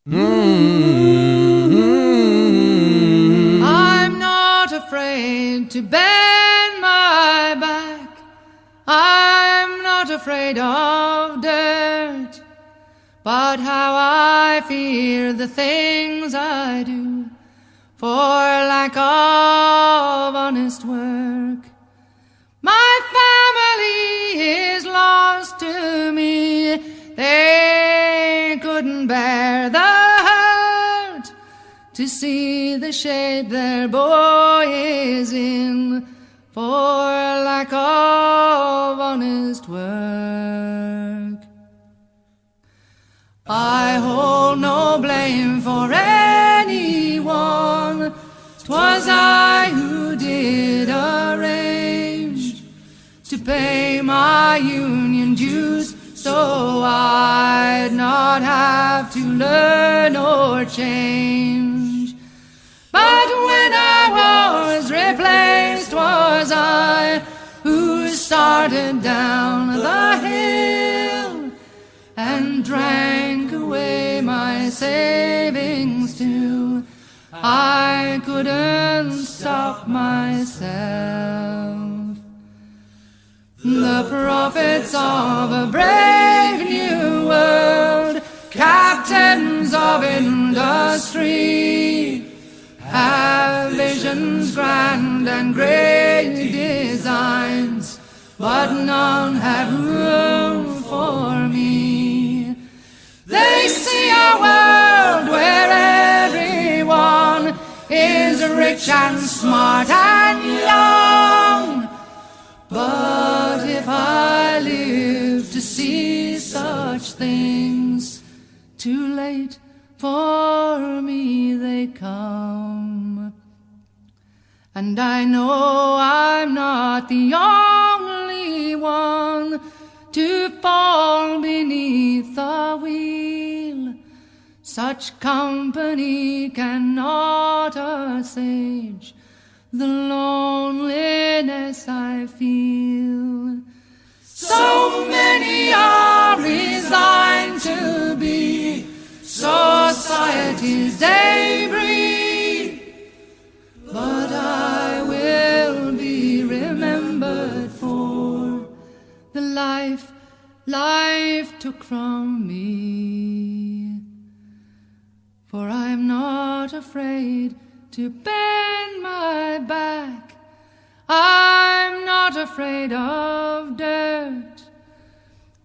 I'm not afraid to bend my back. I'm not afraid of dirt. But how I fear the things I do for lack of honest work. My family is lost to me. They couldn't bear the hurt to see the shape their boy is in for lack of honest work. I hold no blame for anyone. 'Twas I who did arrange to pay my union dues, so I'd not have to learn or change. But when I was replaced, 'twas I who started down the hill and drank away my savings too. I couldn't stop myself. The prophets of a brave new world, captains of industry, have visions grand and great designs, but none have room for me. They see a world where everyone is rich and smart and young. But if I live to see such things, too late for me they come. And I know I'm not the only one to fall beneath the wheel. Such company cannot assuage the loneliness I feel. So many are resigned to be society's debris, but I will be remembered for the life took from me. For I'm not afraid to bend my back. I'm not afraid of dirt.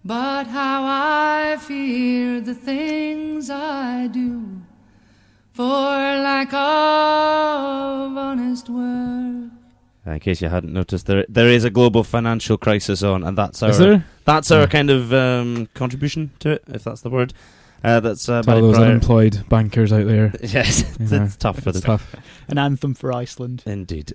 But how I fear the things I do for lack of honest work. In case you hadn't noticed, there is a global financial crisis on, and that's our kind of contribution to it, if that's the word. That's all those unemployed bankers out there. Yes, it's tough for them. Tough. An anthem for Iceland. Indeed.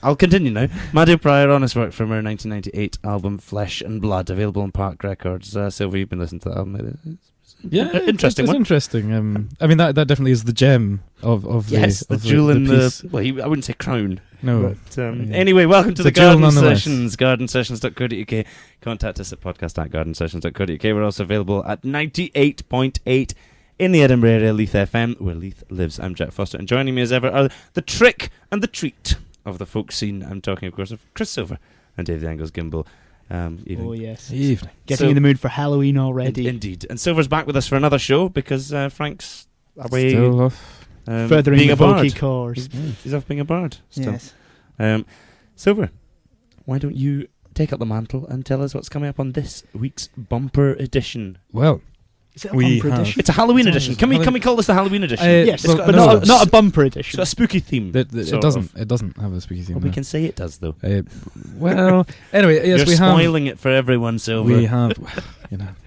I'll continue now. Maddy Pryor, honest work from her 1998 album Flesh and Blood, available on Park Records. Sylvia, you've been listening to that album. Yeah, interesting. It's interesting. I mean, that definitely is the gem of the jewel in the. Well, I wouldn't say crown. No. But, anyway, welcome to the Garden Sessions. GardenSessions.co.uk. Contact us at podcast@gardensessions.co.uk. We're also available at 98.8 in the Edinburgh area, Leith FM, where Leith lives. I'm Jack Foster, and joining me as ever are the trick and the treat of the folk scene. I'm talking, of course, of Chris Silver and David Angles Gimble. Oh, yes. Evening. Getting in the mood for Halloween already. Indeed. And Silver's back with us for another show because Frank's away. Still off. Furthering being the a bard. folky cause. He's off being a bard still. Yes. Silver, why don't you take up the mantle and tell us what's coming up on this week's bumper edition? Well, is it a bumper edition? It's a Halloween edition. Can we call this the Halloween edition? Yes, well, but not a bumper edition. It's got a spooky theme. It doesn't have a spooky theme. Well, we can say it does, though. Well, anyway, yes, You're spoiling it for everyone, Silver. We have,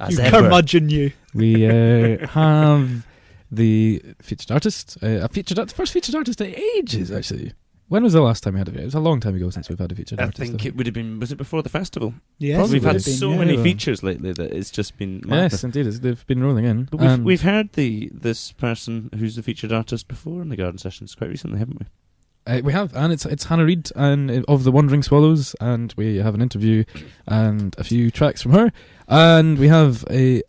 as you ever. curmudgeon you. We have the featured artist, first featured artist in ages, actually. When was the last time we had it? It was a long time ago since we've had a featured artist. I think it would have been, was it before the festival? Yes. We've had so many features lately that it's just been madness. Yes, indeed, they've been rolling in. But we've heard this person who's the featured artist before in the Garden Sessions quite recently, haven't we? We have, and it's Hannah Reid and of the Wandering Swallows, and we have an interview and a few tracks from her, and we have a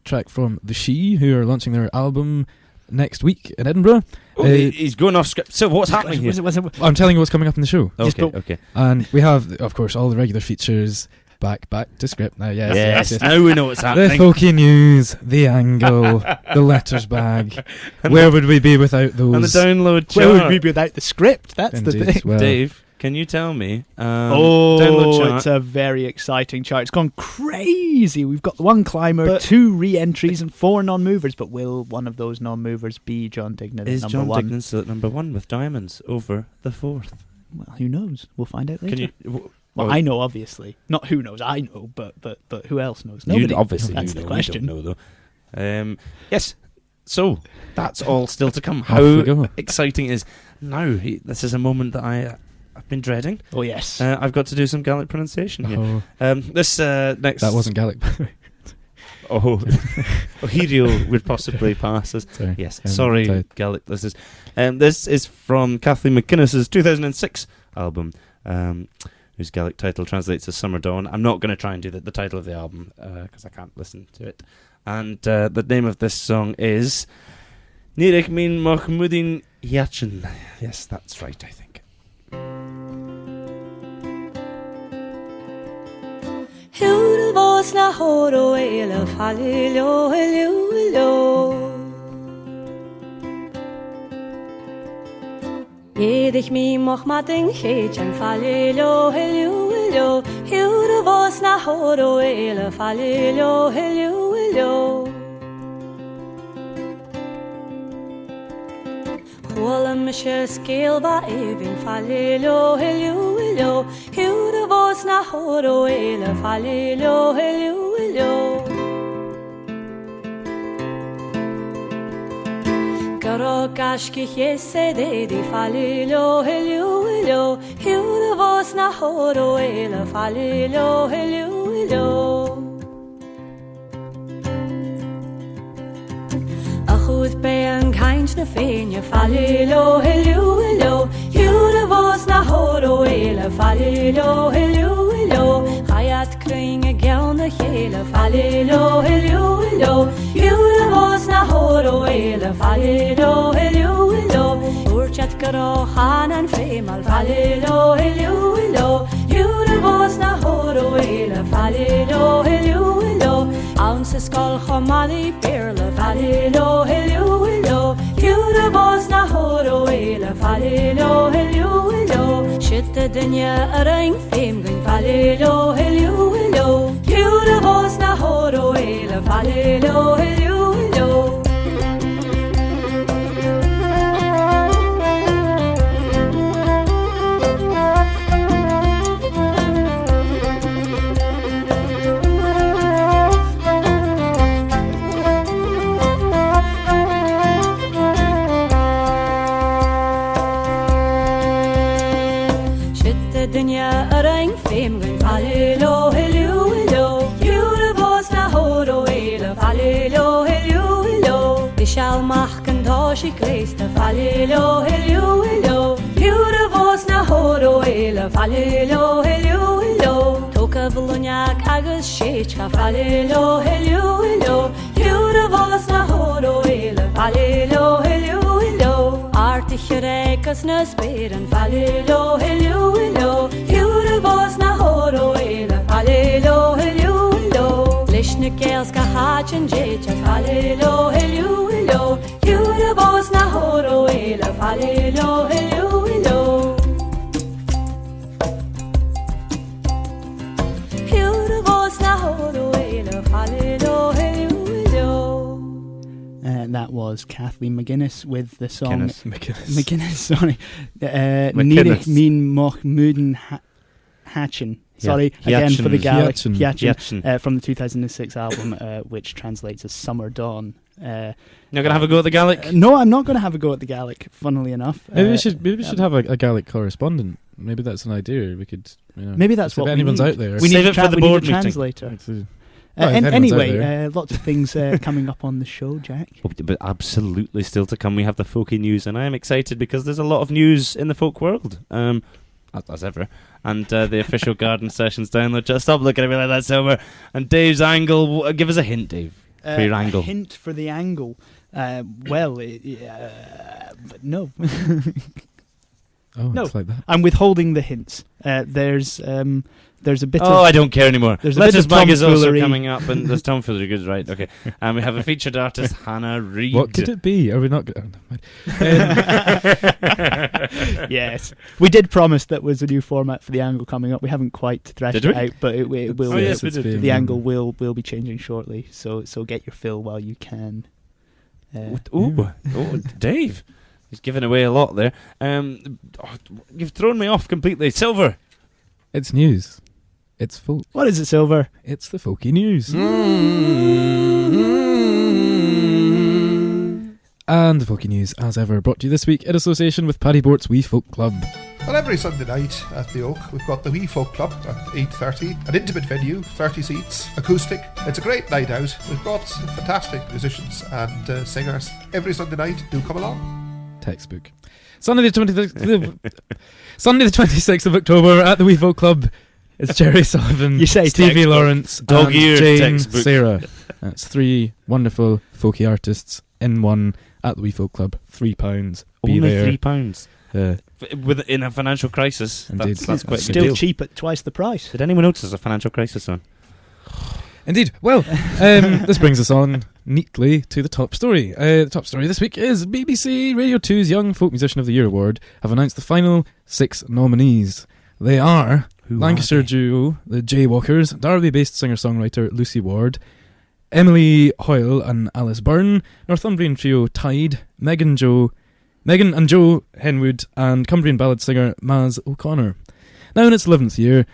track from The She, who are launching their album next week in Edinburgh. He's going off script. So what's happening here? I'm telling you what's coming up in the show. Okay. And we have, of course, all the regular features. Back to script now. Yes. Now we know what's happening. The folky news, the angle, the letters bag. Where would we be without those? And the download chart. Where would we be without the script? That's Indeed, the thing. well. Dave, can you tell me? Download chart. It's a very exciting chart. It's gone crazy. We've got 1 climber, 2 re-entries, and 4 non-movers. But will one of those non-movers be John Dignan Is at John number 1? Dignan still at number 1 with diamonds over the 4th? Well, who knows? We'll find out later. Can you? Well, I know, obviously. Not who knows, I know, but who else knows? Nobody. Obviously, that's you the know, question. We don't know, though. Yes, so that's all still to come. Off we go. How exciting is now? This is a moment that I've been dreading. Oh, yes. I've got to do some Gaelic pronunciation here. This next... That wasn't Gaelic, by the way. Ohiriel would possibly pass us. Sorry. Yes, sorry, tight. Gaelic. This is from Kathleen McInnes's 2006 album, whose Gaelic title translates as Summer Dawn. I'm not going to try and do the title of the album because I can't listen to it. And the name of this song is Nirek Min Mahmudin Hiachin. Yes, that's right, I think. Húr vás na hóró éile falliló, Jedich mi moch mating chéchan falliló, Húr vás na hóró éile falliló, Hwala me se scéalba éhín falliló, Húr vás na hóró éile falliló, Garo gashki yese dedi falliló, Húr vás na hóró éile falliló, Chud be an caint na féine falliló, Húr vás na hóró éile falliló, Chaiad cring a gean na chéile falliló, Húr vás na hóró éile falliló, Úrteat go chan an fémal falliló, Húr vás na hóró éile falliló, An sa scol chomadí beerle falliló, Húr vás na hóró éile falliló, Sitte dunne a ring féim gyn falliló, Húr vás na hóró éile falliló, Dunne a ring féim gyn falliló, Húr vás na hóró éile falliló, Di sealmach gan tá sí gléiste falliló, Húr vás na hóró éile falliló, Tóca bhluneach agus séitcha falliló, Húr vás na hóró éile falliló, Artiche rékas na spéran falliló, Húr vás na hóró éile falliló, Leis na géals go háin déite falliló, Húr vás na hóró éile falliló, Húr vás na hóró éile falliló, That was Kathleen McGuinness with the song McGuinness. Sorry, Nirek Min Mahmudin Hiachin. Sorry, again for the Gaelic Hiachin, from the 2006 album, which translates as Summer Dawn. You're going to have a go at the Gaelic? No, I'm not going to have a go at the Gaelic, funnily enough. Maybe we should have a Gaelic correspondent. Maybe that's an idea. We could, maybe that's if what anyone's we need. out there. We Save need it for the board a translator. Anyway, lots of things coming up on the show, Jack. But absolutely still to come. We have the folky news, and I am excited because there's a lot of news in the folk world, as ever. And the official Garden Sessions download. Just stop looking at me like that, Silver. And Dave's angle. Give us a hint, Dave, for your angle. A hint for the angle. But no. No, it's like that. I'm withholding the hints. There's a bit of... Oh, I don't care anymore. There's a bit of Bag is also tomfoolery. coming up, and there's tomfoolery goods, right? Okay. And we have a featured artist, Hannah Reid. What could it be? Are we not... Yes. We did promise that was a new format for the angle coming up. We haven't quite threshed it out, but it will. Oh, yes, we did. The angle will be changing shortly, so get your fill while you can. Dave. He's giving away a lot there. You've thrown me off completely. Silver. It's news. It's folk. What is it, Silver? It's the folky news. And the folky news, as ever, brought to you this week in association with Paddy Bort's Wee Folk Club. Well, every Sunday night at the Oak, we've got the Wee Folk Club at 8:30. An intimate venue, 30 seats, acoustic. It's a great night out. We've got fantastic musicians and singers. Every Sunday night, do come along. Textbook. Sunday the 26th of October at the Wee Folk Club. It's Jerry Sullivan, You say Stevie textbook. Lawrence, Dog-eared and Jane textbook. Sarah. That's 3 wonderful folky artists in one at the Wee Folk Club. £3. Be Only there. £3. In a financial crisis. Indeed. That's quite a good Still deal. cheap at twice the price. Did anyone notice there's a financial crisis on? Indeed. Well, this brings us on neatly to the top story. The top story this week is BBC Radio 2's Young Folk Musician of the Year award have announced the final 6 nominees. They are Lancashire duo The Jaywalkers, Derby-based singer-songwriter Lucy Ward, Emily Hoyle and Alice Byrne, Northumbrian trio Tide, Megan and Joe Henwood, and Cumbrian ballad singer Maz O'Connor. Now in its 11th year,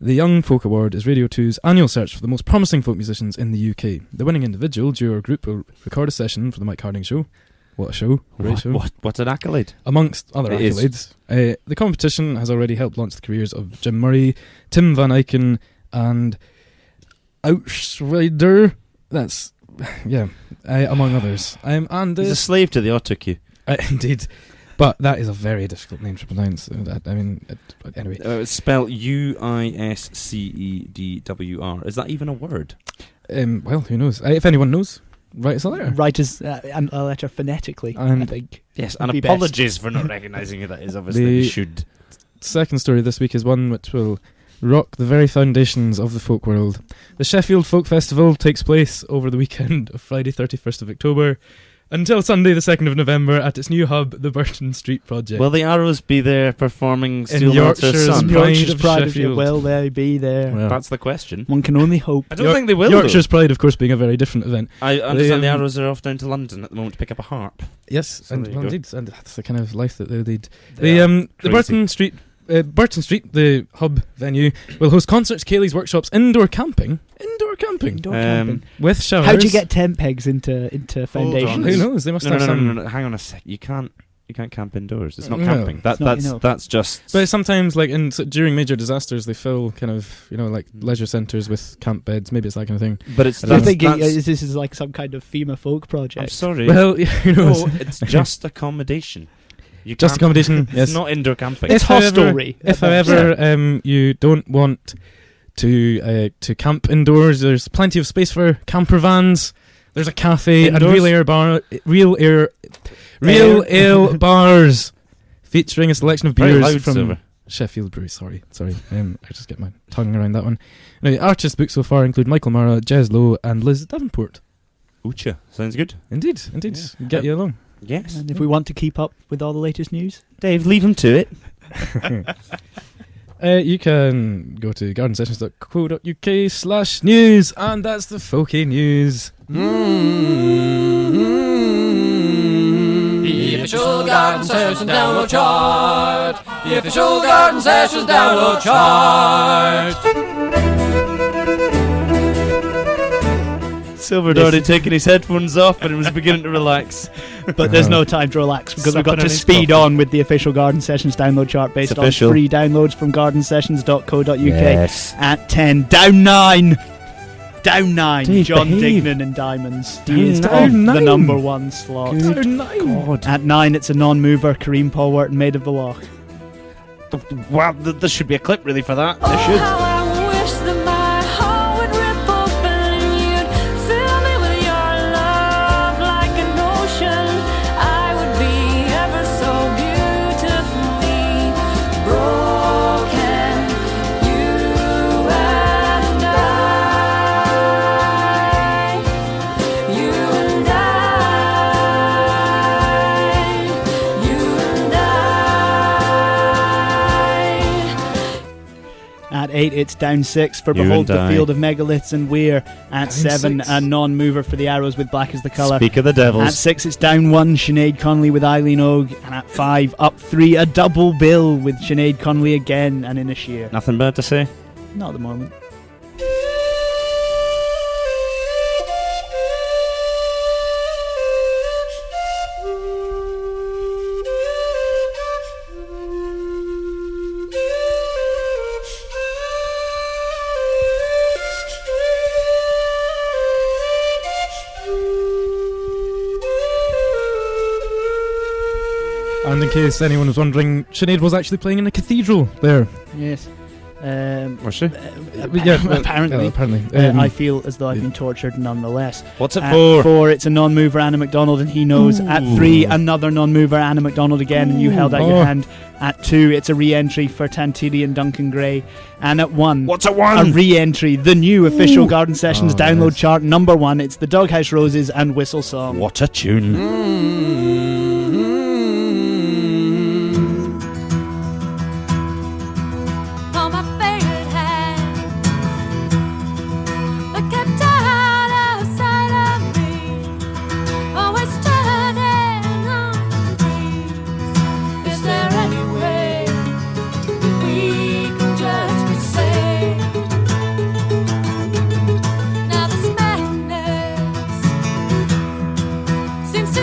the Young Folk Award is Radio 2's annual search for the most promising folk musicians in the UK. The winning individual, duo or group will record a session for the Mike Harding Show. What a show. Great show. What's an accolade? Amongst other accolades. The competition has already helped launch the careers of Jim Murray, Tim Van Eycken and Outschrider. That's, among others. And He's a slave to the autocue. indeed. But that is a very difficult name to pronounce. Anyway. It's spelled UISCEDWR. Is that even a word? Well, who knows? If anyone knows, write us a letter. Write us a letter phonetically, I think. Yes, and apologies for not recognising who that is. Obviously, we should. Second story this week is one which will rock the very foundations of the folk world. The Sheffield Folk Festival takes place over the weekend of Friday 31st of October until Sunday the 2nd of November at its new hub, the Burton Street Project. Will the Arrows be there performing in Yorkshire's Pride of Sheffield? Sheffield? Will they be there? Well, that's the question. One can only hope. I don't think they will. Yorkshire's Pride, of course, being a very different event. I understand the Arrows are off down to London at the moment to pick up a harp. Yes, So indeed, and that's the kind of life that they lead. The Burton Street, the hub venue, will host concerts, ceilidhs, workshops, indoor camping with showers. How do you get tent pegs into foundations? Who knows? They must have some. No. Hang on a sec. You can't camp indoors. It's not No, camping. That's just. But sometimes, like during major disasters, they fill kind of like leisure centres with camp beds. Maybe it's that kind of thing. But it's. I think this is like some kind of FEMA folk project. I'm sorry. Well, who knows? No, it's just accommodation. Just accommodation. Yes, it's not indoor camping. It's hostelry. If however you don't want to camp indoors, there's plenty of space for camper vans. There's a cafe and real ale bars featuring a selection of beers from Silver. Sheffield Brewery. Sorry. I just get my tongue around that one. Now, artists booked so far include Michael Mara, Jez Lowe, and Liz Davenport. Ucha. Sounds good. Indeed. Get you along. Yes. And if we want to keep up with all the latest news, Dave, leave him to it. You can go to gardensessions.co.uk/news, and that's the folky news. The official Garden Sessions download chart. The official Garden Sessions download chart. Silver had already taken his headphones off and he was beginning to relax. but there's no time to relax because we've got to speed on with the official Garden Sessions download chart based on free downloads from gardensessions.co.uk at 10. Down 9. Down 9, Dave, John behave. Dignan and Diamonds. He is Down off the 9. number 1 slot. Down 9. God. At 9, it's a non-mover, Kareem Polwart and Maid of the Loch. Wow, there should be a clip really for that. Oh, There should. how I wish that my heart would rip open and you'd fill me with your love like an ocean. I would be ever so beautifully broken. You and I. You and I. You and I. At 8, it's down 6 for You Behold and the I. Field of Megaliths and Weir. At Down 7, 6. a non-mover for the Arrows with Black as the colour. Speak of the At devils. 6, it's down 1, Sinead Connolly with Eileen Og. And at 5, up 3, a double bill with Sinead Connolly again and Inishir. Nothing bad to say. Not at the moment. And in case anyone was wondering, Sinead was actually playing in a cathedral there. Yes. Was she? Apparently. apparently. I feel as though I've been tortured nonetheless. What's it At for? 4, it's a non-mover, Anna MacDonald, and he knows. Ooh. At 3, another non-mover, Anna MacDonald again, and you held out your Oh. hand. At 2, it's a re-entry for Tantidi and Duncan Gray. And at 1, What's a a one? re-entry, the new official Garden Sessions Oh, download yes. chart, number 1. It's the Doghouse Roses and Whistle Song. What a tune. On my favorite hand, but kept out of sight of me. Always turning on the breeze. Is there any way we can just be safe? Now this madness seems to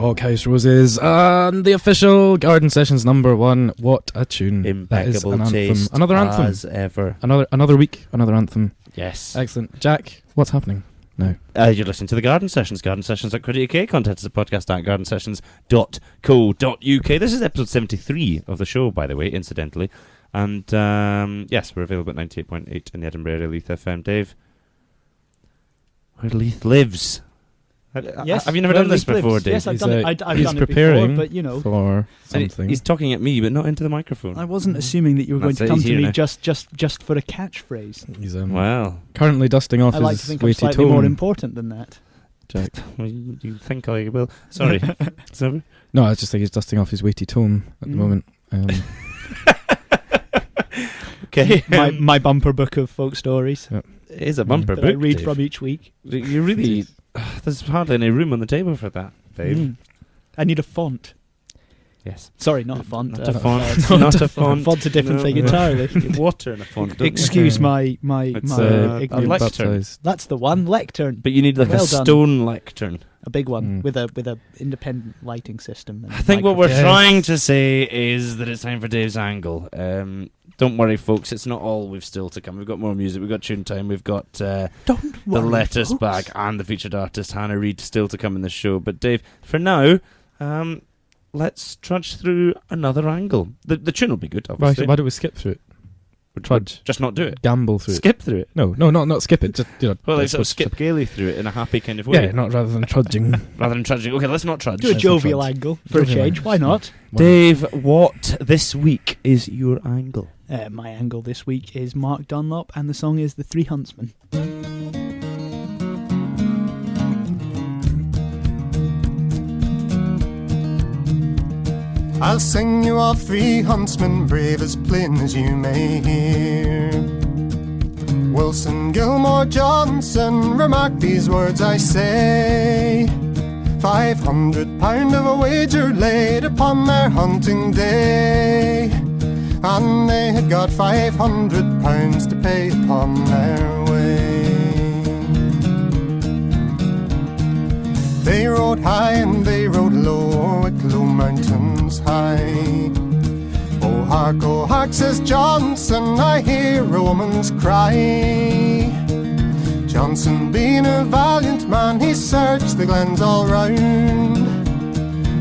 Hawk House Roses, and the official Garden Sessions #1. What a tune! Impeccable that is an taste, anthem. Another anthem. as ever. Another week, another anthem. Yes. Excellent. Jack, what's happening now? You're listening to the Garden Sessions. GardenSessions.co.uk. Contact us at podcast@gardensessions.co.uk. This is episode 73 of the show, by the way, incidentally. And yes, we're available at 98.8 in the Edinburgh area, Leith FM. Dave, where Leith lives. Yes, have you never done this before, Dave? Yes, I've done it. I've he's done preparing it before, but you know, for something. He's talking at me, but not into the microphone. I wasn't assuming that you were going to come to me just for a catchphrase. He's well, currently dusting off I like his to think I'm weighty slightly tome. more important than that. Jack. Well, you think I will? Sorry. Sorry. No, I just think he's dusting off his weighty tome at the moment. Okay. My bumper book of folk stories. Yep. It is a bumper that book, I read Dave. from each week. You really... there's hardly any room on the table for that, Dave. I need a font. Yes. Sorry, not a font. Not a font. Not a font. A font's a different thing entirely. Water in a font. Excuse my It's ignorance. a lectern. That's the one, lectern. But you need like Well a done. stone lectern. A big one with a independent lighting system. And I think what we're Yes. trying to say is that it's time for Dave's angle. Don't worry, folks. It's not all we've still to come. We've got more music. We've got tune time. We've got the lettuce bag and the featured artist Hannah Reid still to come in the show. But Dave, for now, let's trudge through another angle. The tune will be good, obviously. Why don't we skip through it? Trudge. Just not do it. Gamble through Skip through it. it. No, not skip it. Just, you know. Well, like sort of just- skip gaily through it in a happy kind of way. Yeah, not rather than trudging. Rather than trudging. Okay, let's not trudge. Do a Nice jovial and angle for a Jovial change. angle. Why not? Dave, what this week is your angle? My angle this week is Mark Dunlop, and the song is The Three Huntsmen. I'll sing you of three huntsmen, brave as plain as you may hear. Wilson, Gilmore, Johnson, remark these words I say. £500 of a wager laid upon their hunting day, and they had got £500 to pay upon their way. They rode high and they rode low, Wicklow mountains high. Oh hark, says Johnson, I hear a woman's cry. Johnson, being a valiant man, he searched the glens all round,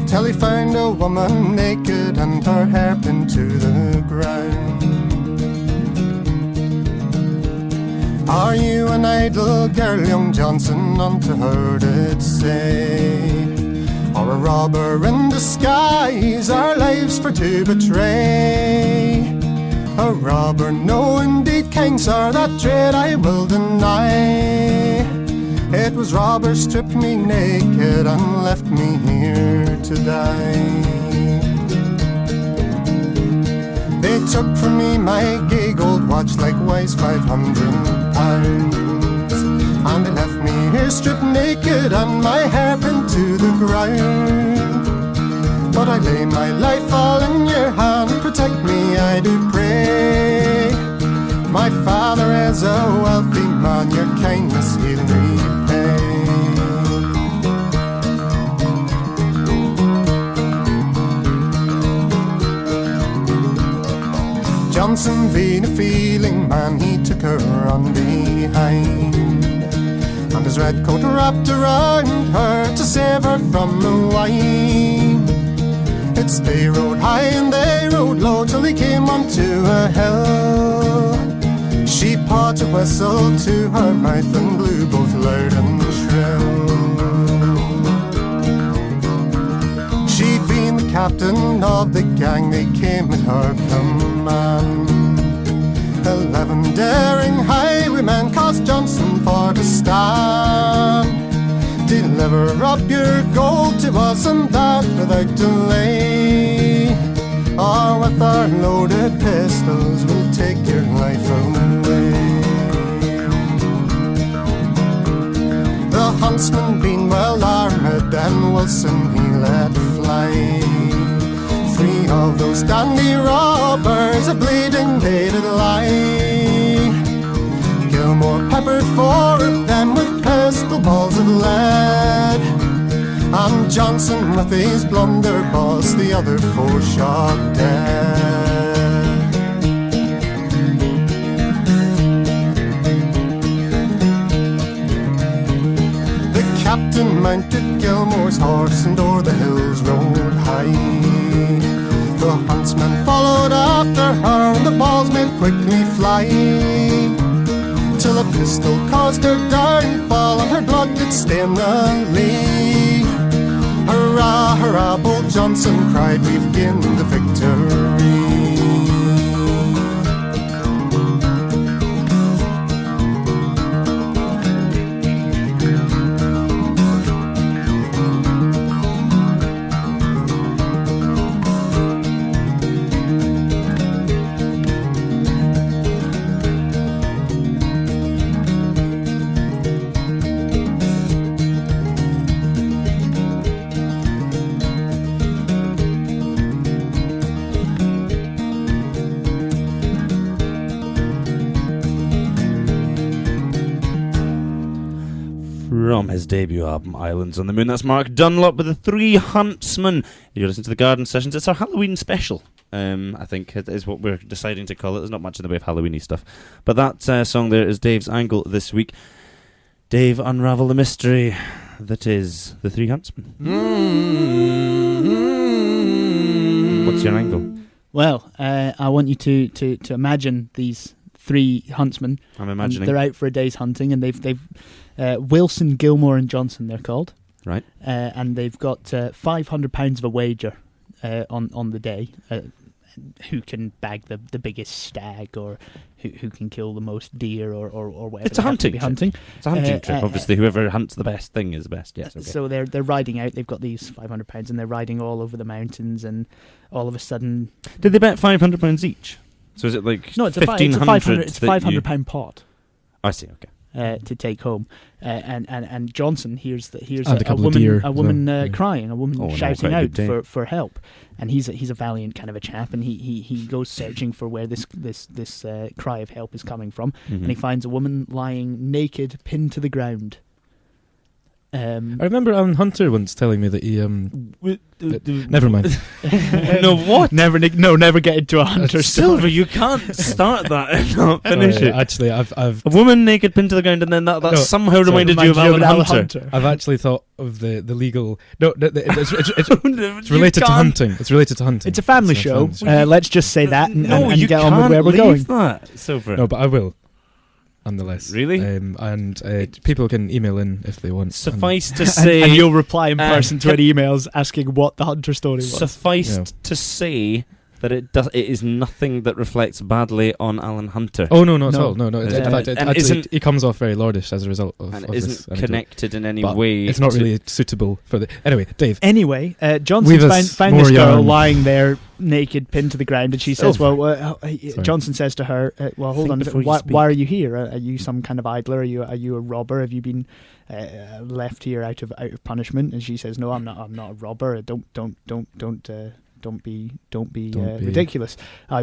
till he found a woman naked and her hair pinned to the ground. Are you an idle girl, young Johnson? Unto her did say, or a robber in disguise, our lives for to betray? A robber, no indeed, King Sir, that trade I will deny. It was robbers stripped me naked and left me here to die. They took from me my gay gold watch, likewise £500, and they left me here stripped naked and my hair pinned to the ground. But I lay my life all in your hand, protect me I do pray. My father is a wealthy man, your kindness he'll repay. Johnson, being a feeling man, he took her on behind, and his red coat wrapped around her to save her from the wine. It's they rode high and they rode low till they came onto a hill. She pawed a whistle to her mouth and blew both loud and shrill. She'd been the captain of the gang, they came at her command. 11 daring highwaymen caused Johnson for to stand. Deliver up your gold to us, and that without delay, or with our loaded pistols we'll take your life away. The huntsman being well armed, then Wilson he let fly. 3 of those dandy robbers a bleeding they did lie. Gilmore peppered 4 of them with pistol balls of lead, and Johnson with his blunderbuss, the other 4 shot dead. The captain mounted Gilmore's horse and o'er the hills rode high. The huntsman followed after her and the balls made quickly fly, till a pistol caused her downfall and her blood did stain the lea. Hurrah, hurrah, bold Johnson cried, we've gained the victory. From his debut album, Islands on the Moon, that's Mark Dunlop with the 3 Huntsmen. You're listening to the Garden Sessions. It's our Halloween special, I think, is what we're deciding to call it. There's not much in the way of Halloween-y stuff. But that song there is Dave's angle this week. Dave, unravel the mystery that is the 3 Huntsmen. What's your angle? Well, I want you to imagine these 3 huntsmen. I'm imagining. They're out for a day's hunting, and they've Wilson, Gilmore, and Johnson. They're called, right? And they've got £500 of a wager on the day. Who can bag the biggest stag, or who can kill the most deer, or whatever. It's a hunting trip. It's a hunting trip. Obviously, whoever hunts the best thing is the best. Yes. Okay. So they're riding out. They've got these £500, and they're riding all over the mountains. And all of a sudden, did they bet £500 each? So is it like no? It's a £500 pot. I see. Okay. To take home, and Johnson hears a woman crying, a woman shouting out for help, and he's a valiant kind of a chap, and he goes searching for where this cry of help is coming from, and he finds a woman lying naked, pinned to the ground. I remember Alan Hunter once telling me that he never mind. No, what? Never get into a Hunter Silver. You can't start that and not finish it. Actually, I've a woman naked pinned to the ground, and then that somehow reminded you of Alan Hunter. I've actually thought of the legal. No, it's related to hunting. It's related to hunting. It's a family show. Let's just say that and get on with where we're going. That, Silver. No, but I will. Nonetheless, really, and people can email in if they want. Suffice to say, and you'll reply in person to any emails asking what the Hunter story was. Suffice to say that it is nothing that reflects badly on Alan Hunter. Oh no, not at all. No. In fact, actually, he comes off very lordish as a result of and this. Isn't connected in any way. It's not really suitable for the. Anyway, Dave. Anyway, Johnson's found this girl lying there naked, pinned to the ground, and she says, Johnson says to her, well, hold on, why are you here? Are you some kind of idler? Are you a robber? Have you been left here out of punishment? And she says, no, I'm not a robber. Don't be ridiculous. I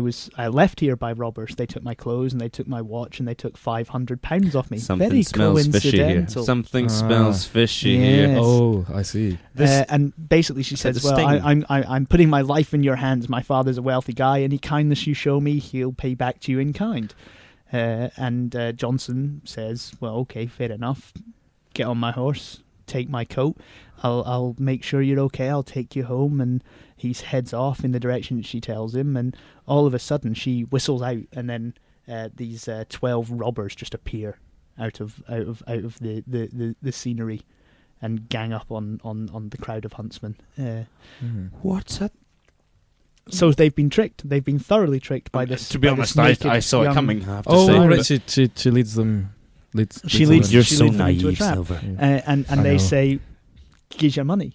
left here by robbers. They took my clothes and they took my watch and they took £500 off me. Something Very smells fishy here. Something smells fishy here. Oh, I see. And basically she says, well, I'm putting my life in your hands. My father's a wealthy guy. Any kindness you show me, he'll pay back to you in kind. And Johnson says, well, okay, fair enough. Get on my horse. Take my coat. I'll make sure you're okay. I'll take you home. And he heads off in the direction that she tells him. And all of a sudden, she whistles out, and then these 12 robbers just appear out of the scenery and gang up on the crowd of huntsmen. What's that? So they've been tricked. They've been thoroughly tricked by this. To be honest, I saw it coming. I have to say. Right. She leads them. You're so naive, Silver. And they say, "Gives your money,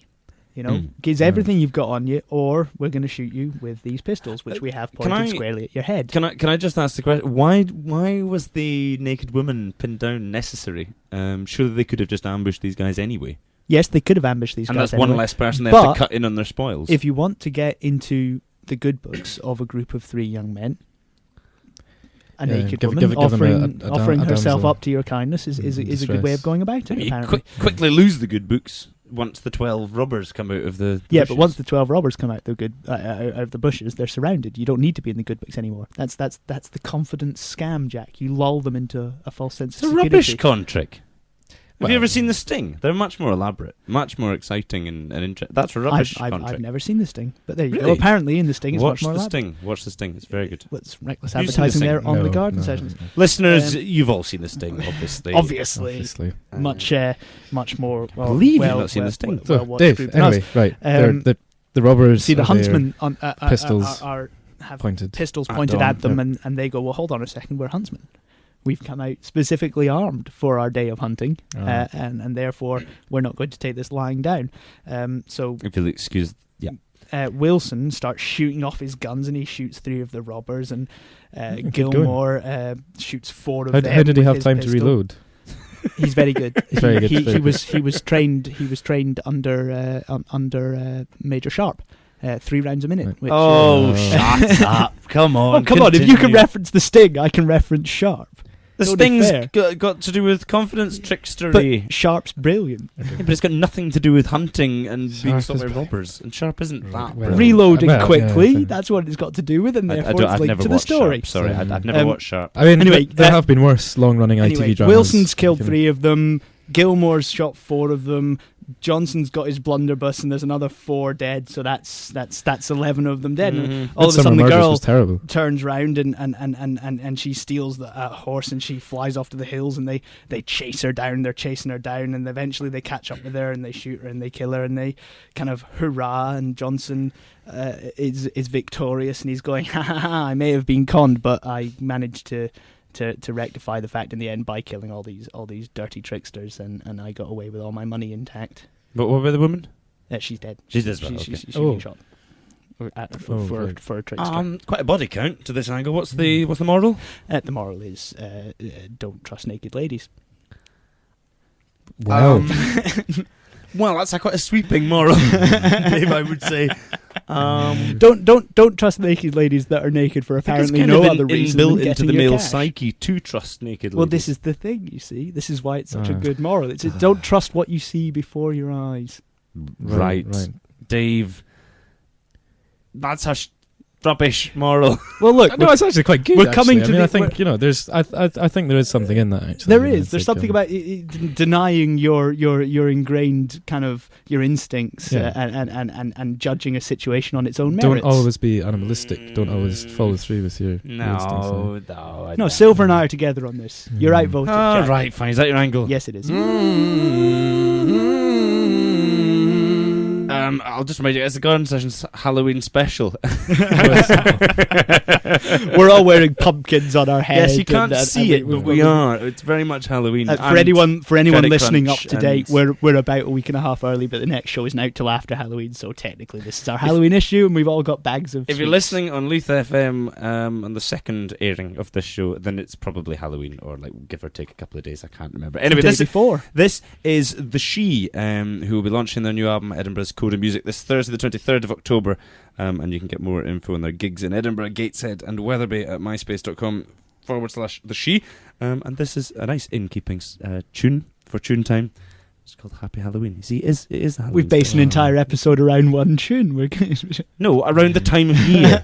gives everything you've got on you, or we're going to shoot you with these pistols, which we have pointed squarely at your head." Can I just ask the question? Why was the naked woman pinned down necessary? Surely they could have just ambushed these guys anyway. Yes, they could have ambushed these guys. And that's anyway. one less person they have to cut in on their spoils. If you want to get into the good books of a group of 3 young men, a naked woman offering herself up to your kindness is a good way of going about it. You quickly lose the good books once the 12 robbers come out of the Yeah, bushes. but once the 12 robbers come out of the bushes, they're surrounded. You don't need to be in the good books anymore. That's the confidence scam, Jack. You lull them into a false sense It's of a security. rubbish con trick. Have you ever seen The Sting? They're much more elaborate, much more exciting and interesting. That's a rubbish con trick. I've never seen The Sting, but there you go. Really? Apparently in The Sting it's much more elaborate. Watch The Sting. It's very good. It's reckless Have you seen The advertising there Sting? on the garden sessions. Listeners, you've all seen The Sting, obviously. Obviously. Much more. Well, I believe you've not seen The Sting. So, Dave, anyway, right. The robbers. See, the huntsmen pistols have pointed pistols pointed at them, and they go, well, hold on a second, we're huntsmen. We've come out specifically armed for our day of hunting, and therefore we're not going to take this lying down. So, if you'll excuse, Wilson starts shooting off his guns, and he shoots 3 of the robbers, and Gilmore shoots 4 of them. How did he have his time pistol. to reload? He's very good. He's very good. He was trained under Major Sharp. 3 rounds a minute. Which, shut up! Come on, come on! If you can reference The Sting, I can reference Sharp. The Sting's got to do with confidence, trickstery. But Sharp's brilliant. Yeah, but it's got nothing to do with hunting and being stopped by robbers. And Sharp isn't that. Reloading quickly, that's what it's got to do with, and therefore it's linked to the story. Sharp, sorry, I've never watched Sharp. I mean, anyway, there have been worse long-running ITV dramas. Wilson's killed 3 of them. Gilmore's shot 4 of them. Johnson's got his blunderbuss, and there's another 4 dead. So that's 11 of them dead. Mm-hmm. And all of a sudden, the girl terrible. turns round and she steals the horse, and she flies off to the hills, and they chase her down. They're chasing her down, and eventually they catch up with her, and they shoot her, and they kill her, and they kind of hurrah. And Johnson is victorious, and he's going, ha ha ha! I may have been conned, but I managed to rectify the fact in the end by killing all these dirty tricksters, and I got away with all my money intact. But what about the woman? She's dead. She's dead. She's been shot for a trickster. Quite a body count to this angle. What's the moral? The moral is don't trust naked ladies. Wow. Well, that's quite a sweeping moral, Dave, I would say. Don't trust naked ladies that are naked for apparently no other reason than built into the male cash. psyche to trust naked ladies. Well, this is the thing, you see. This is why it's such a good moral. It's don't trust what you see before your eyes. Right. Dave. That's a rubbish moral. Well, look, no, it's actually quite good. We're coming to. I think there's. I think there is something in that. Actually, there is. There's something about denying your ingrained kind of your instincts and judging a situation on its own merits. Don't always be animalistic. Don't always follow through with your instincts. No, Silver and I are together on this. You're outvoted. Oh, right, fine. Is that your angle? Yes, it is. I'll just remind you, it's the Garden Sessions Halloween special. We're all wearing pumpkins on our heads. Yes, you can't see it, but we are. It's very much Halloween. For anyone listening up Crunch to date, we're about a week and a half early, but the next show isn't out till after Halloween, so technically this is our Halloween issue, and we've all got bags of. If you're listening on Leith FM on the second airing of this show, then it's probably Halloween, or like give or take a couple of days. I can't remember. Anyway, this is The She, who will be launching their new album, Edinburgh's Code of Music, this Thursday, the 23rd of October, and you can get more info on their gigs in Edinburgh, Gateshead, and Wetherby at myspace.com/The She. And this is a nice in-keeping tune for tune time. It's called Happy Halloween. You see, it is Halloween. We've based an entire episode around one tune. No, around the time of year.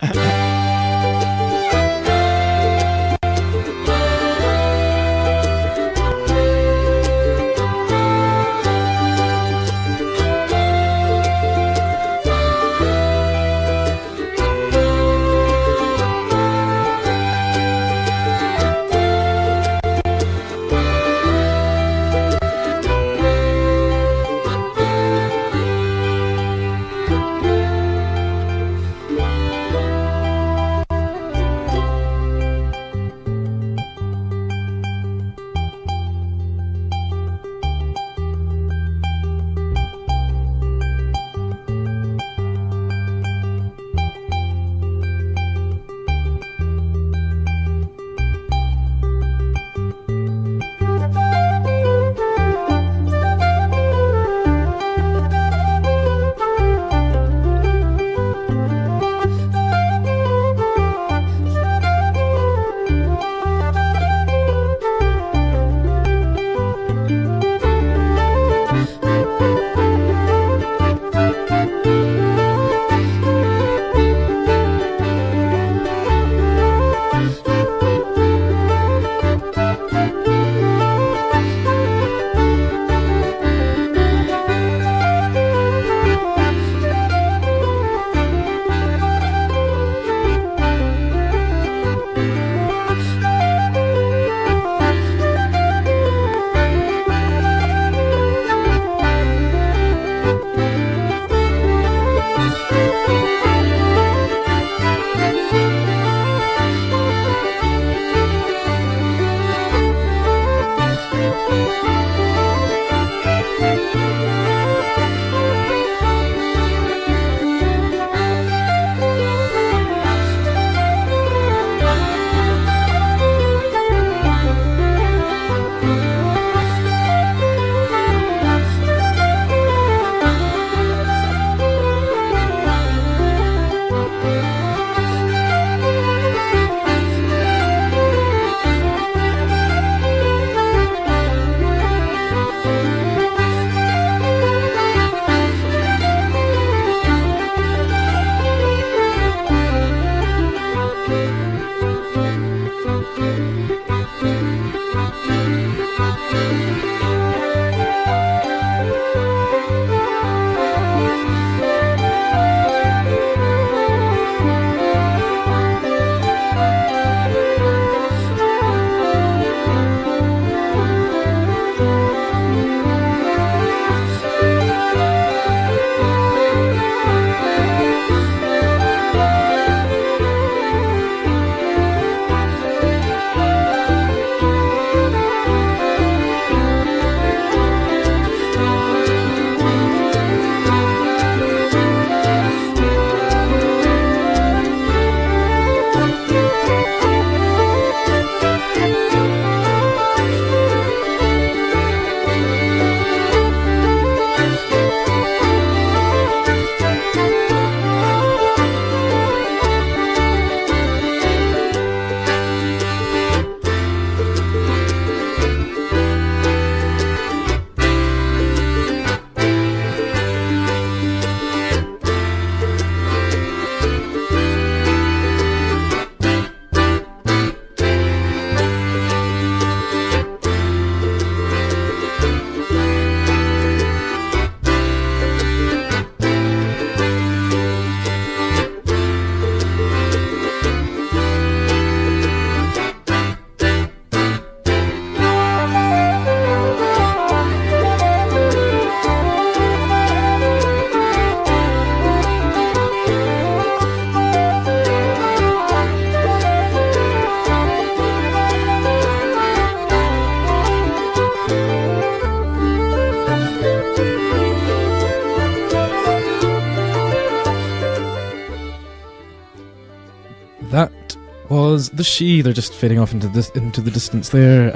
was The She. They're just fading off into the distance there.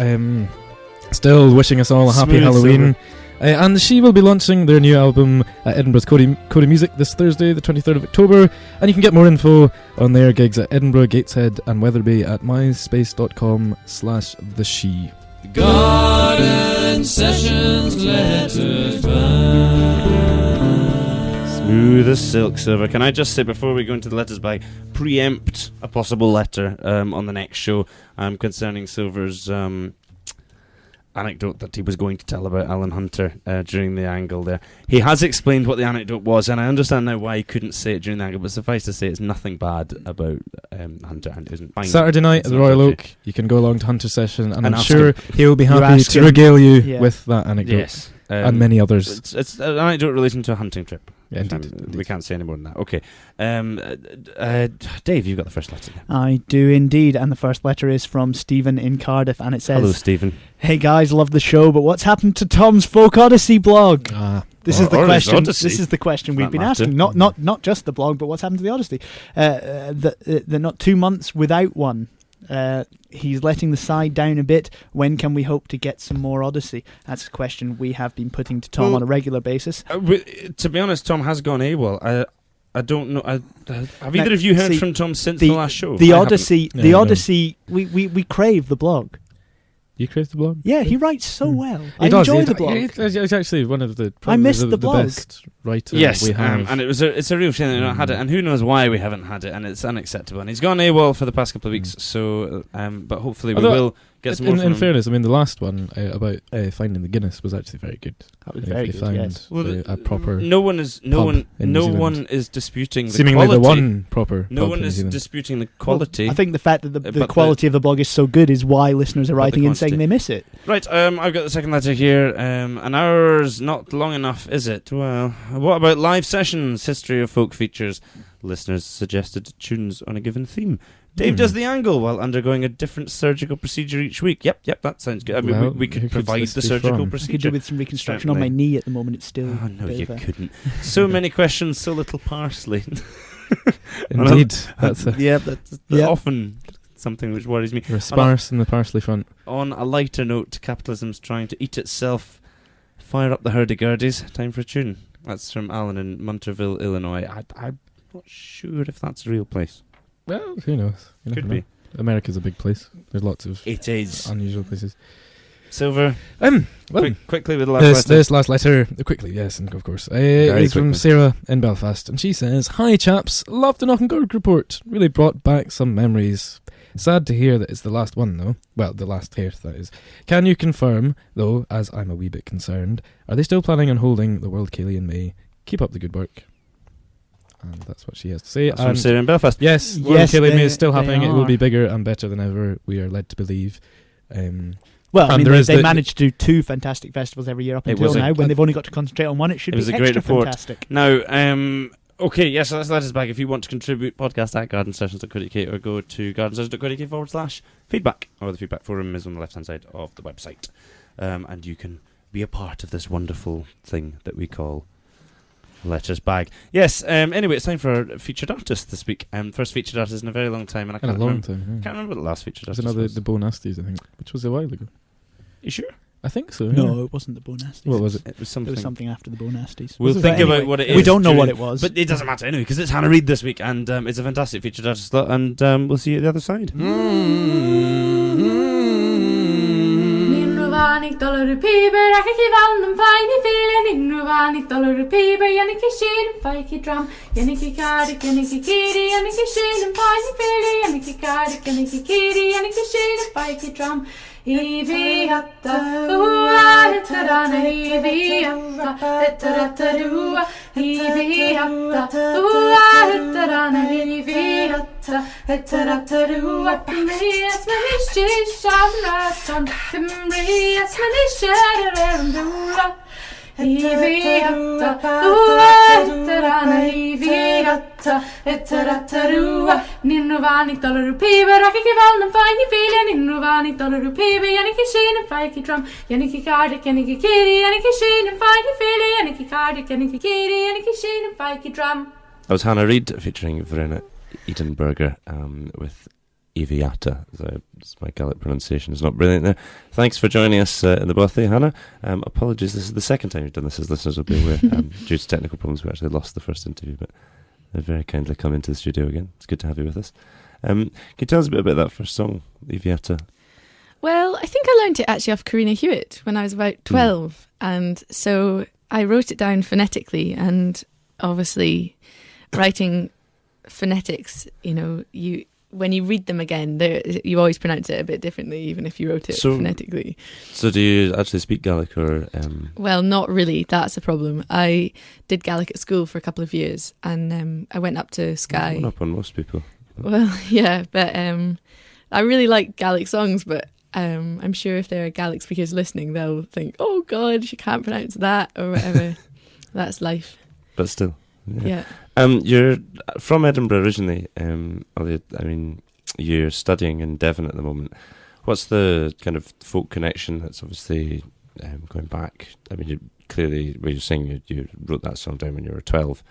Still wishing us all a happy Halloween. And The She will be launching their new album at Edinburgh's Cody Music this Thursday, the 23rd of October. And you can get more info on their gigs at Edinburgh, Gateshead and Wetherby at myspace.com/The She. Garden Sessions Letters Bag. Smooth as silk, Silver. Can I just say, before we go into the letters bag, preempt a possible letter on the next show concerning Silver's anecdote that he was going to tell about Alan Hunter during the angle there. He has explained what the anecdote was, and I understand now why he couldn't say it during the angle, but suffice to say it's nothing bad about Hunter, and it isn't fine. Saturday night at the Royal Oak, you can go along to Hunter's session, and I'm sure he will be happy to regale you with that anecdote. Yes. And many others. It's an anecdote relating to a hunting trip. Yeah, indeed. We can't say any more than that. Okay. Dave, you've got the first letter. I do indeed, and the first letter is from Stephen in Cardiff, and it says, "Hello, Stephen. Hey guys, love the show, but what's happened to Tom's Folk Odyssey blog?" This is the question. This is the question we've been asking. Not just the blog, but what's happened to the Odyssey? They're not 2 months without one. He's letting the side down a bit. When can we hope to get some more Odyssey? That's a question we have been putting to Tom on a regular basis. To be honest, Tom has gone AWOL. I don't know. Have either of you heard from Tom since the last show? The Odyssey. We crave the blog. You crave the blog? Yeah, he writes so well. I enjoy the blog. He's actually one of the. I miss the blog. Best writers we have. And it's a real shame that we not had it, and who knows why we haven't had it, and it's unacceptable. And he's gone AWOL for the past couple of weeks, so but hopefully we will get some more from in him. fairness, I mean, the last one about finding the Guinness was actually very good. That was very good. Yes. A proper. No one is disputing the seemingly quality. The one proper. No one is disputing the quality. Well, I think the fact that the quality of the blog is so good is why listeners are writing in saying they miss it. Right, I've got the second letter here. An hour's not long enough, is it? Well, what about live sessions, history of folk features? Listeners suggested tunes on a given theme. Dave does the angle while undergoing a different surgical procedure each week. Yep, that sounds good. I mean, we could provide the surgical procedure. I could do with some reconstruction on my knee at the moment. It's still. Oh no, you couldn't. So many questions, so little parsley. Indeed, that's often something which worries me. You're sparse in the parsley front. On a lighter note, capitalism's trying to eat itself. Fire up the hurdy-gurdies. Time for a tune. That's from Alan in Munterville, Illinois. I'm not sure if that's a real place. Well, who knows? Could be. America's a big place. There's lots of unusual places. Silver. Quickly with the last letter. This last letter, quickly, yes, and of course. It's from Sarah in Belfast, and she says, "Hi chaps, love the Knock and Gorg report. Really brought back some memories. Sad to hear that it's the last one, though. Well, the last hairth, that is. Can you confirm, though, as I'm a wee bit concerned, are they still planning on holding the World Ceilidh in May? Keep up the good work." And that's what she has to say. From Sarah in Belfast. Yes, World Ceilidh May is still happening. It will be bigger and better than ever, we are led to believe. Well, I mean, they managed to do 2 fantastic festivals every year up until now. When they've only got to concentrate on one, it should be extra great report. Fantastic. Now, okay, yes, so that's the letters back. If you want to contribute, podcast at gardensessions.co.uk or go to gardensessions.co.uk/feedback, or the feedback forum is on the left-hand side of the website. And you can be a part of this wonderful thing that we call Letters Bag. Yes, anyway, it's time for our featured artist this week. First featured artist in a very long time, and I can't remember what the last featured artist was. The Bo Nasties, I think, which was a while ago. You sure? I think so. No, it wasn't the Bo Nasties. What was it? It was something after the Bo Nasties. We'll think about what it is. We don't know what it was. But it doesn't matter anyway, because it's Hannah Reid this week, and it's a fantastic featured artist slot, and we'll see you at the other side. $1 piber, I can give all them fine feeling in $1 piber, Yannick Sheen, Fikey drum, Yannick Cardick, Yannick Kitty, Yannick Sheen, and fine feeling, Yannick Cardick, Yannick Kitty, Yannick Sheen, and Fikey drum. Evie hatta, etterana, Evie hatta, etterana, Evie hatta, etterana, Evie hatta, etterana, Pimrias Manish, Shamratan, Pimrias Manish, Erendura. Evie hatta, etterana, Evie hatta, etterana, $1 piber, I can give all them fine feeling $1 piber, Yannick Sheen and Fikey drum, Yannick Cardick, Yannick Kitty, Yannick Sheen and fine feeling, Yannick Cardick, Yannick Kitty, Yannick Sheen and Fikey drum. That was Hannah Reid featuring Verena Edinburgh with Eviata. My Gaelic pronunciation is not brilliant there. Thanks for joining us in the bothy, Hannah. Apologies, this is the second time you've done this, as listeners will be aware. Due to technical problems, we actually lost the first interview, but they've very kindly come into the studio again. It's good to have you with us. Can you tell us a bit about that first song, Eviata? Well, I think I learned it actually off Karina Hewitt when I was about 12. And so I wrote it down phonetically, and obviously writing phonetics, when you read them again, you always pronounce it a bit differently, even if you wrote it phonetically. So do you actually speak Gaelic or...? Well, not really. That's a problem. I did Gaelic at school for a couple of years, and I went up to Skye. Went up on most people. Well, yeah, but I really like Gaelic songs, but I'm sure if there are Gaelic speakers listening, they'll think, oh God, she can't pronounce that, or whatever. That's life. But still. Yeah. You're from Edinburgh originally. You're studying in Devon at the moment. What's the kind of folk connection that's obviously going back? I mean, clearly, when you're saying you wrote that song down when you were 12.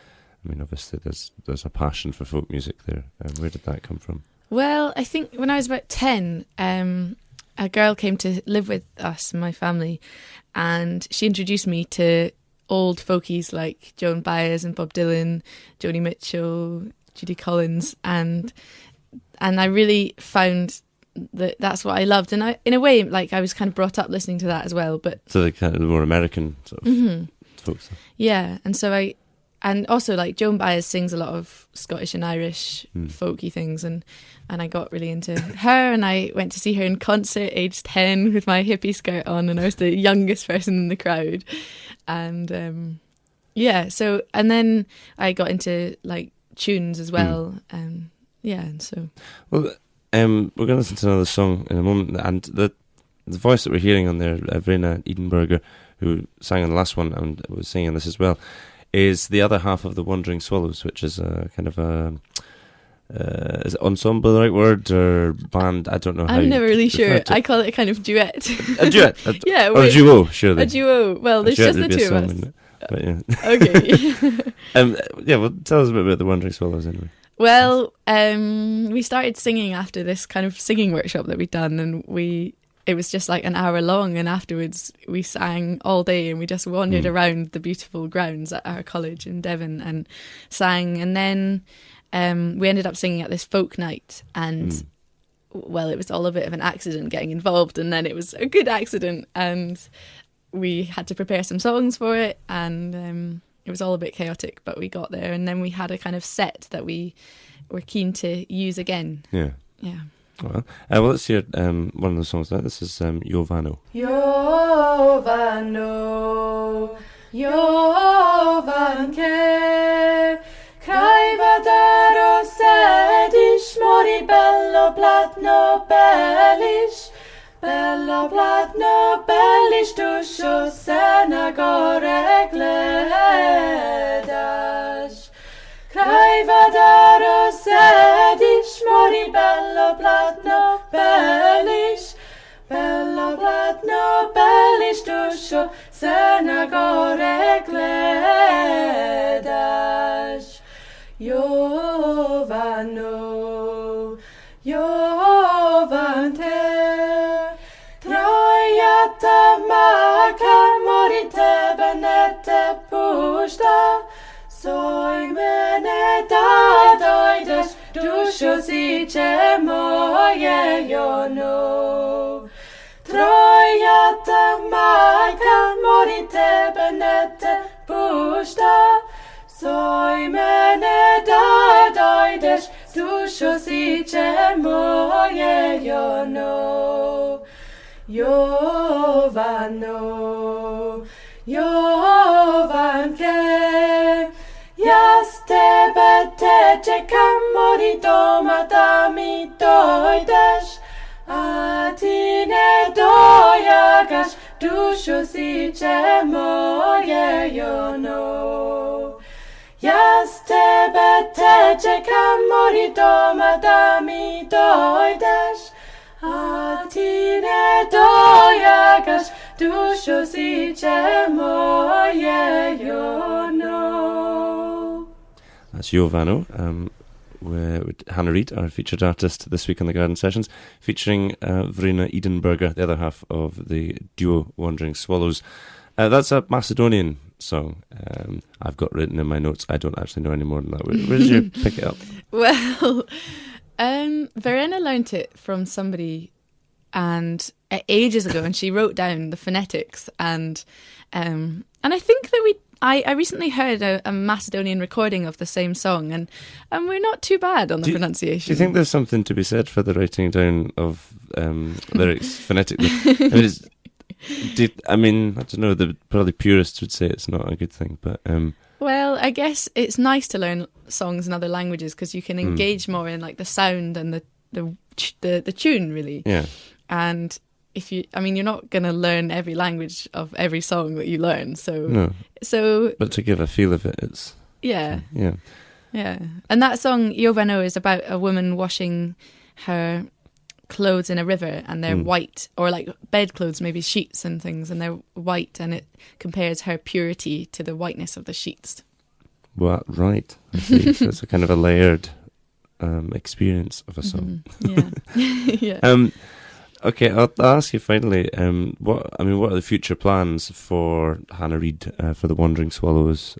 I mean, obviously, there's a passion for folk music there. Where did that come from? Well, I think when I was about 10, a girl came to live with us, my family, and she introduced me to old folkies like Joan Baez and Bob Dylan, Joni Mitchell, Judy Collins, and I really found that's what I loved. And in a way, like, I was kind of brought up listening to that as well. But so the kind of more American sort of folk stuff. Yeah, and also like Joan Baez sings a lot of Scottish and Irish folky things, and I got really into her, and I went to see her in concert aged 10 with my hippie skirt on, and I was the youngest person in the crowd. And so, and then I got into like tunes as well. And so. Well, we're going to listen to another song in a moment, and the voice that we're hearing on there, Verena Edinburgh, who sang on the last one and was singing this as well, is the other half of the Wandering Swallows, which is a kind of a... is it ensemble the right word, or band? I don't know how. I'm never really sure. I call it a kind of duet. A duet? Yeah. Or a duo, surely. A duo. Well, there's just the two of us. But yeah. Okay. Well, tell us a bit about the Wandering Swallows anyway. Well, we started singing after this kind of singing workshop that we'd done, and it was just like an hour long, and afterwards we sang all day, and we just wandered around the beautiful grounds at our college in Devon and sang, and then we ended up singing at this folk night, and well, it was all a bit of an accident getting involved, and then it was a good accident, and we had to prepare some songs for it, and it was all a bit chaotic, but we got there, and then we had a kind of set that we were keen to use again. Yeah. Well, let's hear one of the songs now. This is Jovano. Jovano, Jovanke, Kai vadaro sediš, mori bello platno belliš, bello platno belliš, dušo se na gore gledaš. Kai vadaro sediš, mori bello platno belliš, bello platno belliš, dušo se na gore gledaš. Jovano, Jovante, trojata maka, mori tebe ne te pušta, soj mene da dojdeš, dušo siće moje jono. Trojata majka, mori tebe ne te pušta, soj mene da dojdeš, dušo siće moje jono. Jovano, Jovanke, ja s tebe te čekam, mori doma da mi dojdeš, a ti ne dojagaš, dušo siće moje jono. Ja s tebe te čekam, mori doma da mi dojdeš, a ti ne dojagaš, dušo siće moje jono. That's Jovano. with Hannah Reid, our featured artist this week on the Garden Sessions, featuring Verena Edinburgh, the other half of the duo Wandering Swallows. That's a Macedonian song. I've got written in my notes. I don't actually know any more than that. Where did you pick it up? Well, Verena learnt it from somebody and ages ago, and she wrote down the phonetics, and I think that I recently heard a Macedonian recording of the same song, and we're not too bad on the pronunciation. Do you think there's something to be said for the writing down of lyrics phonetically? I don't know, probably purists would say it's not a good thing, but... Well, I guess it's nice to learn songs in other languages because you can engage more in like the sound and the tune, really. Yeah. And you're not going to learn every language of every song that you learn, so... No. So... But to give a feel of it, it's... Yeah. Yeah. Yeah. And that song, Jovano, is about a woman washing her clothes in a river, and they're white, or like bedclothes, maybe sheets and things, and they're white, and it compares her purity to the whiteness of the sheets. Well, right. I see. So it's a kind of a layered experience of a song. Yeah. Okay, I'll ask you finally. What are the future plans for Hannah Reid for the Wandering Swallows?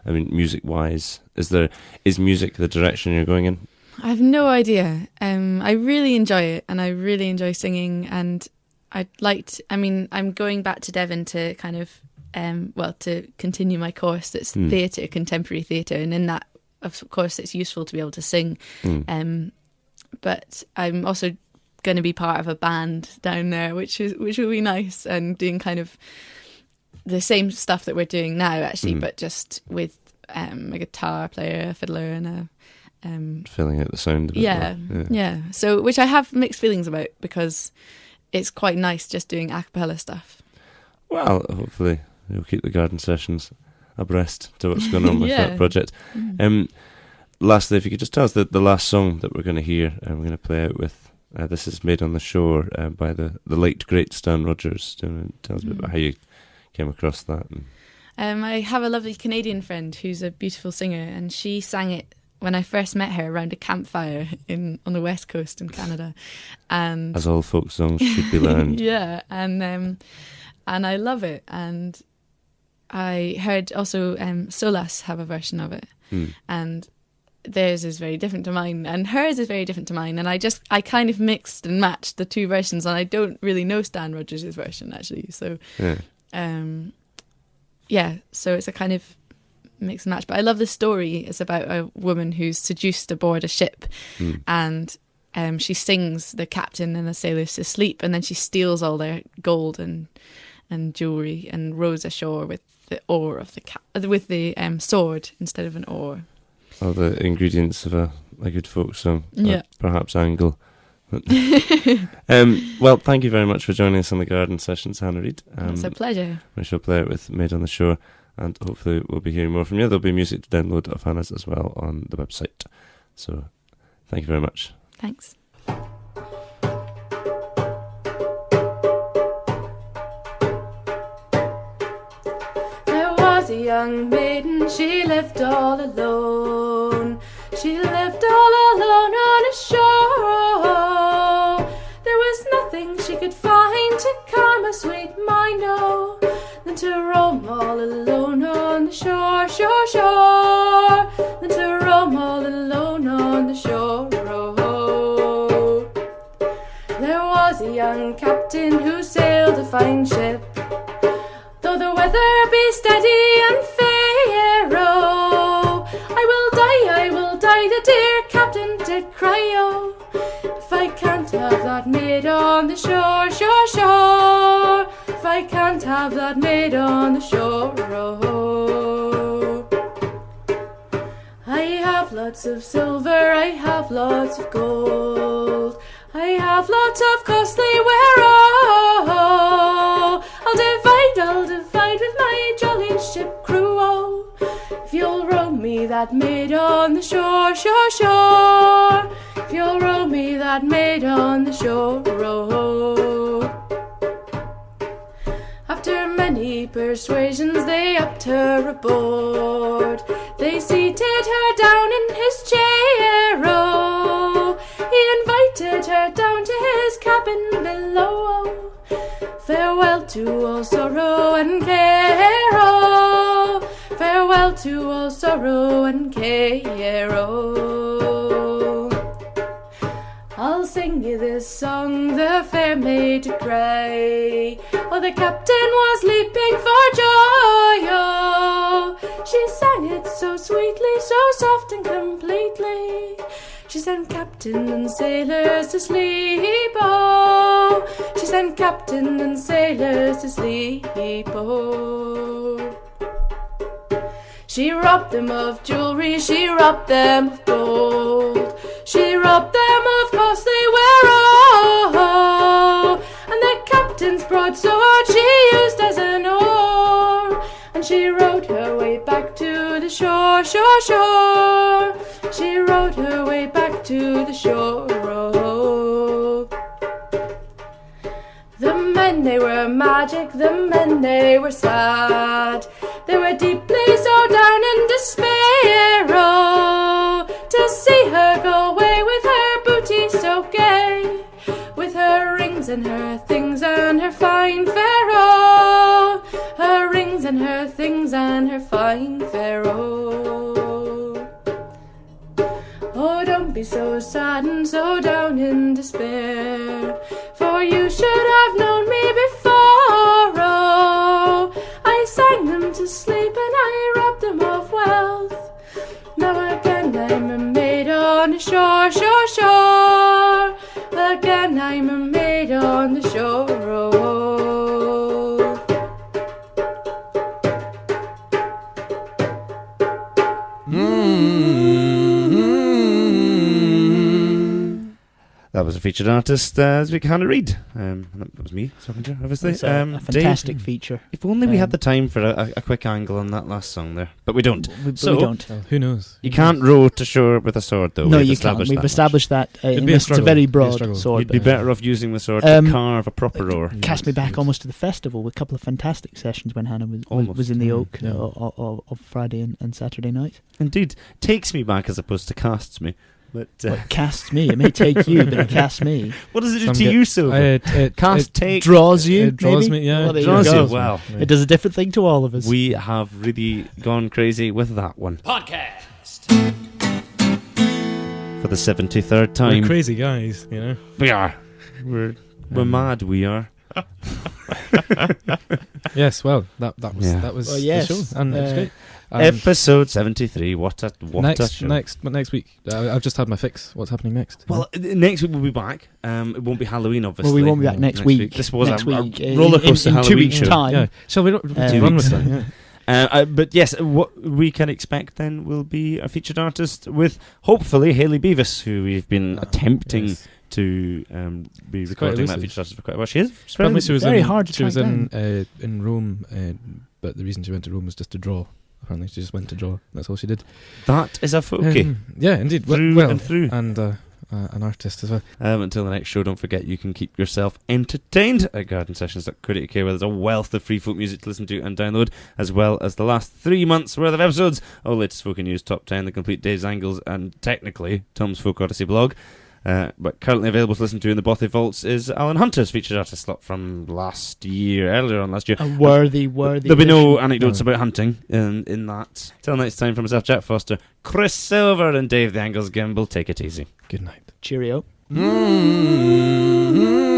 Music-wise, is music the direction you're going in? I have no idea. I really enjoy it, and I really enjoy singing, and I'm going back to Devon to kind of, to continue my course. It's theatre, contemporary theatre, and in that, of course, it's useful to be able to sing. But I'm also going to be part of a band down there, which will be nice, and doing kind of the same stuff that we're doing now, actually, but just with a guitar player, a fiddler, and a... filling out the sound a bit. Yeah. So, which I have mixed feelings about, because it's quite nice just doing a cappella stuff. Well, hopefully you'll keep the Garden Sessions abreast to what's going on with that project. Lastly, if you could just tell us the last song that we're going to hear, we're going to play out with. This is Made on the Shore by the late great Stan Rogers. Tell us a bit about how you came across that. I have a lovely Canadian friend who's a beautiful singer, and she sang it when I first met her around a campfire on the west coast in Canada, and as all folk songs should be learned. Yeah, and I love it. And I heard also Solas have a version of it, and theirs is very different to mine, and hers is very different to mine. And I kind of mixed and matched the two versions, and I don't really know Stan Rogers' version actually. So, so it's a kind of mix and match, but I love the story. It's about a woman who's seduced aboard a ship, and she sings the captain and the sailors to sleep, and then she steals all their gold and jewelry and rows ashore with the oar of the sword instead of an oar. All the ingredients of a good folk song, perhaps angle. Well, thank you very much for joining us on the Garden Sessions, Hannah Reid. It's a pleasure. We shall play it with Made on the Shore, and hopefully we'll be hearing more from you. There'll be music to download of Hannah's as well on the website. So thank you very much. Thanks. There was a young maiden, she lived all alone. She lived all alone on a shore. There was nothing she could find to calm her sweet mind, oh, than to roam all alone on the shore, shore, shore. Than to roam all alone on the shore, oh. There was a young captain who sailed a fine ship, though the weather be steady and fair, oh. I will die, the dear captain did cry, oh, if I can't have that maid on the shore, shore, shore. If I can't have that maid on the shore, oh. I have lots of silver, I have lots of gold, I have lots of costly ware, oh. I'll divide with my jolly ship crew, oh, if you'll row me that maid on the shore, shore, shore. If you'll row me that maid on the shore, oh. After many persuasions they upped her aboard. They seated her down in his chair, cabin below. Farewell to all sorrow and care, oh. Farewell to all sorrow and care, oh. I'll sing you this song, the fair maid did cry. Oh, the captain was leaping for joy, oh. She sang it so sweetly, so soft and completely. She sent captain and sailors to sleep, oh. She sent captain and sailors to sleep, oh. She robbed them of jewelry, she robbed them of gold. She robbed them of costly wear, oh. And the captain's broadsword she used as an oar. And she rowed her way back to the shore, shore, shore. She rowed her way back to the shore, oh. The men, they were magic, the men, they were sad. They were deeply so down in despair, oh. To see her go away with her booty so gay, with her rings and her things and her fine fair, oh. Her rings and her things and her fine fair, oh. Oh, don't be so sad and so down in despair, for you should have known me before, oh. I sang them to sleep and I robbed them of wealth. Now again I'm a maid on the shore, shore, shore. Again I'm a maid on the shore, oh. That was a featured artist this week, Hannah Reid. That was me talking to her, obviously. It's a fantastic Dave, feature. If only we had the time for a quick angle on that last song there. But we don't. We don't. Well, who knows? You can't row to shore with a sword, though. No, you can't. We've established that. It's a very broad sword. You'd be better off using the sword to carve a proper oar. Cast me back almost to the festival with a couple of fantastic sessions when Hannah was in the Oak of Friday and Saturday night. Indeed. Takes me back as opposed to casts me. But, it casts me. It may take you, but it casts me. What does it do to you, Silver? It draws you. It draws me, yeah. Well, draws you. Wow. Yeah. It does a different thing to all of us. We have really gone crazy with that one. Podcast. For the 73rd time. We're crazy guys, you know. We are. We're mad, we are. Yes, well, that was the show, and it was great. Episode 73. What a show. Next week. I've just had my fix. What's happening next? Well, next week we'll be back. It won't be Halloween, obviously. Well, we won't be back next week. This was next a week. roller coaster in Halloween 2 weeks' show. time. Yeah. Shall we run with that? Yeah. But yes, what we can expect then will be a featured artist with hopefully Hayley Beavis, who we've been attempting to be recording that featured artist for quite a while. She is very hard to track down. She was in Rome, but the reason she went to Rome was just to draw. Apparently, she just went to draw. That's all she did. That is a folkie. Yeah, indeed. Through and through. And an artist as well. Until the next show, don't forget you can keep yourself entertained at gardensessions.co.uk, where there's a wealth of free folk music to listen to and download, as well as the last 3 months worth of episodes. All latest folk and news, top 10, the complete Dave's Angles, and technically Tom's Folk Odyssey blog. But currently available to listen to in the Bothy Vaults is Alan Hunter's featured artist slot from earlier on last year. A worthy. There'll be no anecdotes about hunting in that. Till next time, from myself, Jack Foster, Chris Silver, and Dave the Angles Gimble, take it easy. Good night. Cheerio. Mm-hmm.